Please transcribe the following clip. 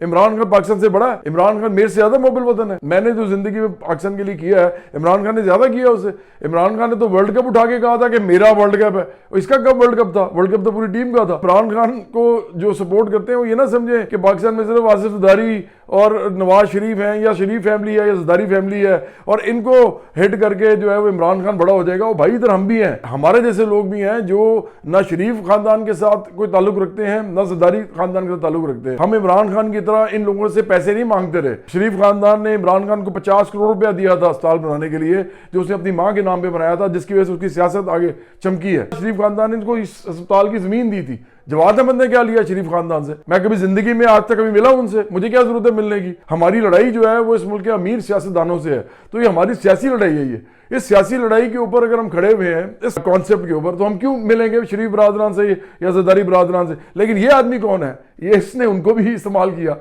इमरान खान पाकिस्तान से बड़ा है? इमरान खान मेरे से ज्यादा मोबिल वतन है। मैंने जो जिंदगी में पाकिस्तान के लिए किया है, इमरान खान ने ज्यादा किया उसे। इमरान खान ने तो वर्ल्ड कप उठा के कहा था कि मेरा वर्ल्ड कप है। इसका कब वर्ल्ड कप था? वर्ल्ड कप तो पूरी टीम का था। इमरान खान को जो सपोर्ट करते हैं वो ये ना समझे कि पाकिस्तान में सिर्फ आसिफ ज़रदारी और नवाज शरीफ हैं, या शरीफ फैमिली है, या ज़रदारी फैमिली है, और इनको हिट करके जो है वो इमरान खान बड़ा हो जाएगा। वो भाई इधर हम भी हैं, हमारे जैसे लोग भी हैं जो ना शरीफ खानदान के साथ कोई ताल्लुक रखते हैं, ना ज़रदारी खानदान के साथ ताल्लुक रखते हैं। हम इमरान खान की तरह इन लोगों से पैसे नहीं मांगते रहे। शरीफ खानदान ने इमरान खान को 50 करोड़ रुपया दिया था अस्पताल बनाने के लिए, जो उसने अपनी मां के नाम पे बनाया था, जिसकी वजह से उसकी सियासत आगे चमकी है। शरीफ खानदान ने इनको इस अस्पताल की जमीन दी थी। जवाब अहमद ने क्या लिया शरीफ खानदान से? मैं कभी जिंदगी में आज तक कभी मिला उनसे, मुझे क्या जरूरत है मिलने की? हमारी लड़ाई जो है वो इस मुल्क के अमीर सियासतदानों से है। तो ये हमारी सियासी लड़ाई है। ये इस सियासी लड़ाई के ऊपर अगर हम खड़े हुए हैं इस कॉन्सेप्ट के ऊपर, तो हम क्यों मिलेंगे शरीफ बरादरान से या ज़रदारी बरादरान से? लेकिन ये आदमी कौन है? ये इसने उनको भी इस्तेमाल किया।